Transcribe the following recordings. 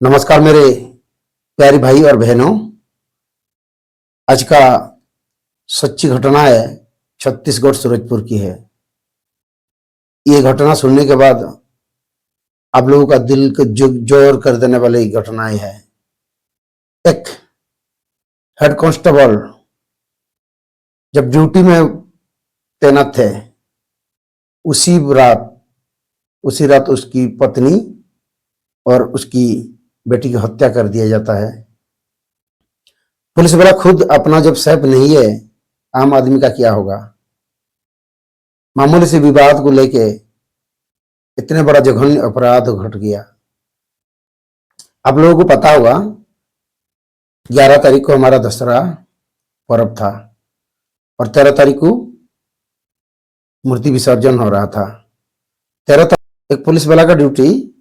नमस्कार मेरे प्यारे भाई और बहनों। आज का सच्ची घटना है, छत्तीसगढ़ सूरजपुर की है। ये घटना सुनने के बाद आप लोगों का दिल को जोर कर देने वाली घटनाएं है। एक हेड कांस्टेबल जब ड्यूटी में तैनात थे, उसी रात उसी रात उसकी पत्नी और उसकी बेटी की हत्या कर दिया जाता है। पुलिस वाला खुद अपना जब सेफ नहीं है, आम आदमी का क्या होगा। मामूली से विवाद को लेके इतने बड़ा जघन्य अपराध घट गया। आप लोगों को पता होगा, 11 तारीख को हमारा दशहरा पर्व था और 13 तारीख को मूर्ति विसर्जन हो रहा था। 13 तारीख एक पुलिस वाला का ड्यूटी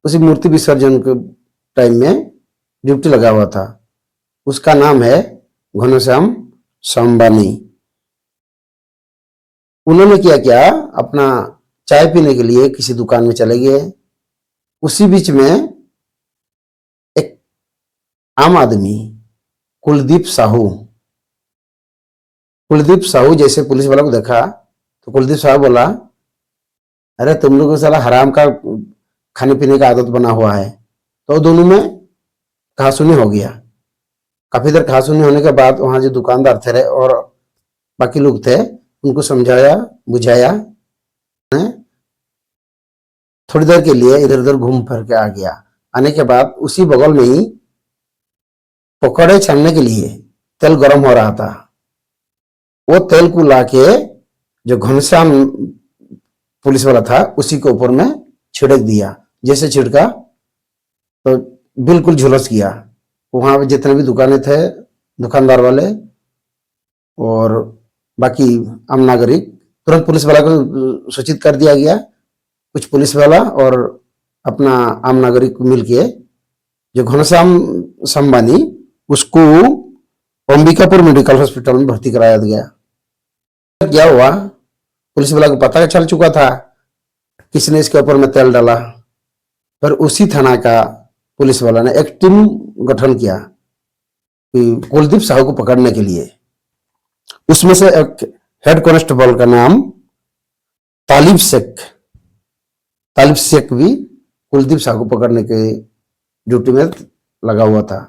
उसी मूर्ति विसर्जन के टाइम में ड्यूटी लगा हुआ था। उसका नाम है घनश्याम संबानी। उन्होंने क्या किया, अपना चाय पीने के लिए किसी दुकान में चले गए। उसी बीच में एक आम आदमी कुलदीप साहू जैसे पुलिस वाला को देखा तो कुलदीप साहू बोला, अरे तुम लोगों को साला हराम का खाने पीने का आदत बना हुआ है। तो दोनों में कहासुनी हो गया। काफी देर कहासुनी होने के बाद वहां जो दुकानदार थे और बाकी लोग थे, उनको समझाया बुझाया। थोड़ी देर के लिए इधर उधर घूम फिर के आ गया। आने के बाद उसी बगल में ही पकौड़े छानने के लिए तेल गर्म हो रहा था। वो तेल को लाके जो घनश्याम पुलिस वाला था उसी के ऊपर में छिड़क दिया। जैसे छिड़का तो बिल्कुल झुलस गया। वहां पे जितने भी दुकानें थे, दुकानदार वाले और बाकी आम नागरिक, तुरंत पुलिस वाला को सूचित कर दिया गया। कुछ पुलिस वाला और अपना आम नागरिक को मिलके जो घनश्याम संबानी, उसको अंबिकापुर मेडिकल हॉस्पिटल में भर्ती कराया गया। क्या हुआ, पुलिस वाला को पता चल चुका था किसने इसके ऊपर में तेल डाला। फिर उसी थाना का पुलिस वाला ने एक टीम गठन किया कि कुलदीप साहू को पकड़ने के लिए। उसमें से एक हेड कांस्टेबल का नाम तालिब शेख भी कुलदीप साहू को पकड़ने के ड्यूटी में लगा हुआ था।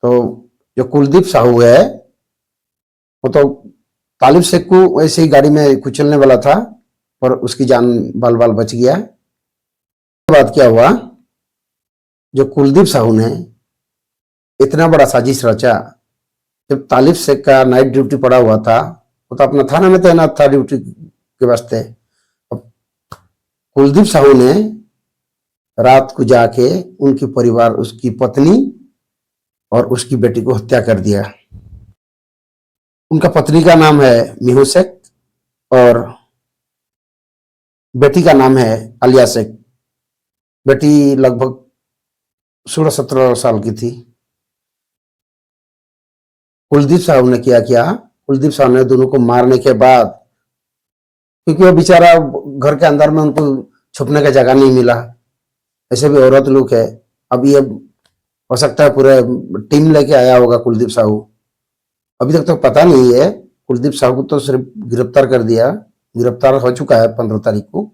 तो जो कुलदीप साहू है वो तो तालिब शेख को ऐसे ही गाड़ी में कुचलने वाला था और उसकी जान बाल बाल बच गया। बाद क्या हुआ, जो कुलदीप साहू ने इतना बड़ा साजिश रचा। जब तालिब शेख का नाइट ड्यूटी पड़ा हुआ था, वो तो अपना थाना में तैनात था ड्यूटी के वास्ते। कुलदीप साहू ने रात को जाके उनकी परिवार, उसकी पत्नी और उसकी बेटी को हत्या कर दिया। उनका पत्नी का नाम है मिहू शेख और बेटी का नाम है आलिया शेख। बेटी लगभग 16-17 साल की थी। कुलदीप साहू ने क्या किया, कुलदीप साहू ने दोनों को मारने के बाद, क्योंकि वो बेचारा घर के अंदर में उनको छुपने का जगह नहीं मिला, ऐसे भी औरत लोग है। अब ये हो सकता है पूरे टीम लेके आया होगा कुलदीप साहू। अभी तक तो पता नहीं है। कुलदीप साहू को तो सिर्फ गिरफ्तार कर दिया, गिरफ्तार हो चुका है 15 तारीख को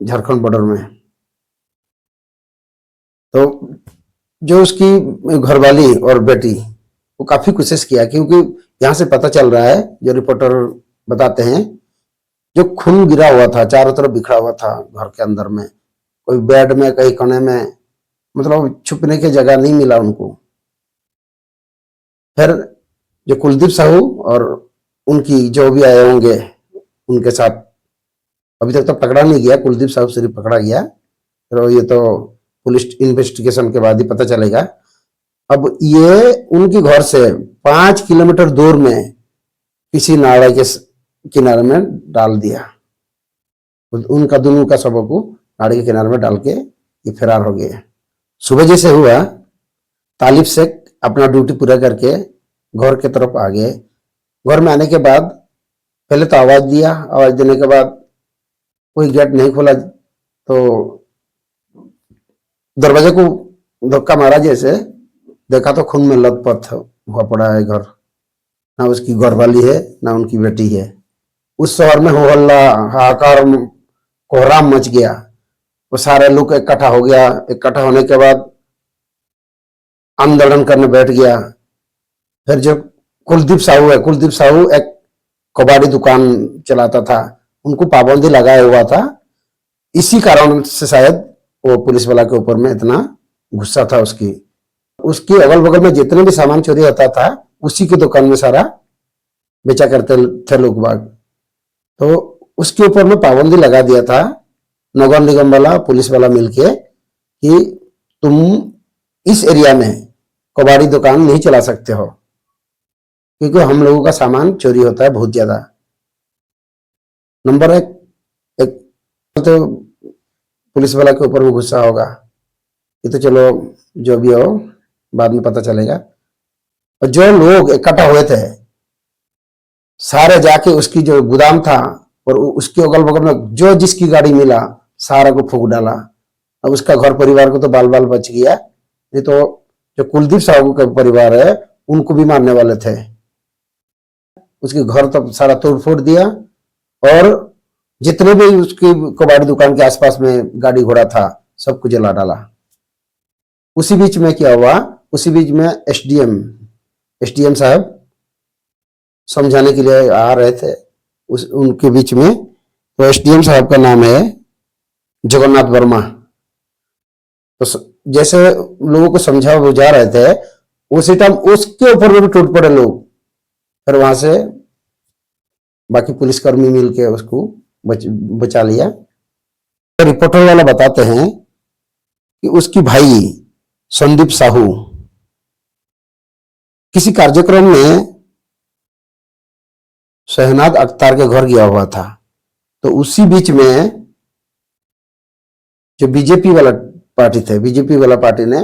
झारखंड बॉर्डर में। तो जो उसकी घरवाली और बेटी, वो काफी कोशिश किया, क्योंकि यहां से पता चल रहा है, जो रिपोर्टर बताते हैं, जो खून गिरा हुआ था चारों तरफ बिखरा हुआ था घर के अंदर में, कोई बेड में कहीं कोने में, मतलब छुपने की जगह नहीं मिला उनको। फिर जो कुलदीप साहू और उनकी जो भी आए होंगे उनके साथ, अभी तक तो पकड़ा नहीं गया, कुलदीप साहू सिर्फ पकड़ा गया। तो ये तो पुलिस इन्वेस्टिगेशन के बाद ही पता चलेगा। अब ये उनके घर से 5 किलोमीटर दूर में किसी नाले के किनारे में डाल दिया। उनका दोनों का शवों को नाले के किनारे में डाल के ये फरार हो गए। सुबह जैसे हुआ, तालिब शेख अपना ड्यूटी पूरा करके घर के तरफ आ गए। घर में आने के बाद पहले तो आवाज दिया, आवाज देने के बाद कोई गेट नहीं खोला, तो दरवाजे को धक्का मारा, जैसे देखा तो खून में लथपथ हुआ पड़ा है घर। ना उसकी घरवाली है, ना उनकी बेटी है। उस शहर में हो हल्ला, हाहाकार, कोहराम मच गया। वो सारे लोग इकट्ठा हो गया। इकट्ठा होने के बाद आंदोलन करने बैठ गया। फिर जो कुलदीप साहू है, कुलदीप साहू एक कबाड़ी दुकान चलाता था, उनको पाबंदी लगाया हुआ था। इसी कारण से शायद वो पुलिस वाला के ऊपर में इतना गुस्सा था उसकी। उसकी अगल बगल में जितने भी सामान चोरी होता था, उसी की दुकान में सारा बेचा करते थे लोग बाग। तो उसके ऊपर में पाबंदी लगा दिया था नगर निगम वाला, पुलिस वाला मिलके, कि तुम इस एरिया में कबाड़ी दुकान नहीं चला सकते हो, क्योंकि हम लोगों का सामान चोरी होता है बहुत ज्यादा। नंबर एक तो पुलिस वाला के ऊपर में गुस्सा होगा, ये तो चलो जो भी हो बाद में पता चलेगा। और जो लोग इकट्ठा हुए थे सारे जाके उसकी जो गोदाम था और उसके अगल बगल में जो जिसकी गाड़ी मिला सारा को फूंक डाला। अब उसका घर परिवार को तो बाल बाल बच गया, नहीं तो जो कुलदीप साहू का परिवार है उनको भी मारने वाले थे। उसके घर तो सारा तोड़ फोड़ दिया, और जितने भी उसकी कबाड़ी दुकान के आसपास में गाड़ी घोड़ा था सबको जला डाला। उसी बीच में क्या हुआ, उसी बीच में एसडीएम साहब समझाने के लिए आ रहे थे उनके बीच में। तो एसडीएम साहब का नाम है जगन्नाथ वर्मा। तो जैसे लोगों को समझा बुझा रहे थे, उसी टाइम उसके ऊपर में भी टूट पड़े लोग। फिर वहां से बाकी पुलिसकर्मी मिलके उसको बचा लिया। तो रिपोर्टर वाला बताते हैं कि उसकी भाई संदीप साहू किसी कार्यक्रम में शहनाज अख्तर के घर गया हुआ था। तो उसी बीच में जो बीजेपी वाला पार्टी थे, बीजेपी वाला पार्टी ने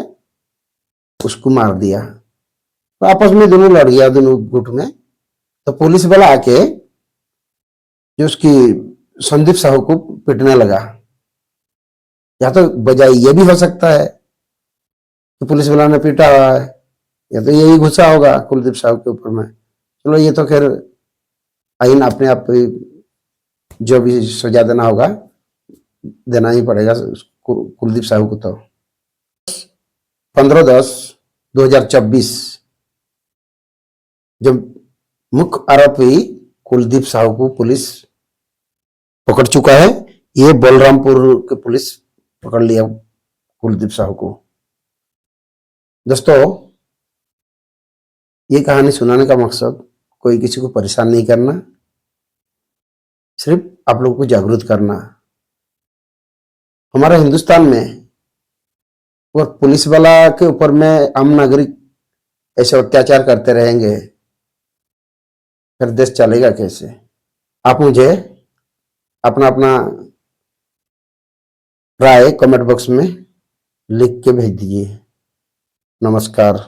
उसको मार दिया। तो आपस में दोनों लड़ गया, दोनों गुट में। तो पुलिस वाला आके जो उसकी संदीप साहू को पीटने लगा। या तो बजाय ये भी हो सकता है कि पुलिस वाला ने पीटा हुआ है, या तो यही गुस्सा होगा कुलदीप साहू के ऊपर में। चलो ये तो खैर आईन अपने आप जो भी सजा देना होगा देना ही पड़ेगा कुलदीप साहू को। तो 15/10/2024 जब मुख्य आरोपी कुलदीप साहू को पुलिस पकड़ चुका है। ये बलरामपुर के पुलिस पकड़ लिया कुलदीप साहू को। दोस्तों, ये कहानी सुनाने का मकसद कोई किसी को परेशान नहीं करना, सिर्फ आप लोगों को जागरूक करना। हमारे हिंदुस्तान में और पुलिस वाला के ऊपर में आम नागरिक ऐसे अत्याचार करते रहेंगे, फिर देश चलेगा कैसे? आप मुझे अपना अपना राय कमेंट बॉक्स में लिख के भेज दीजिए। नमस्कार।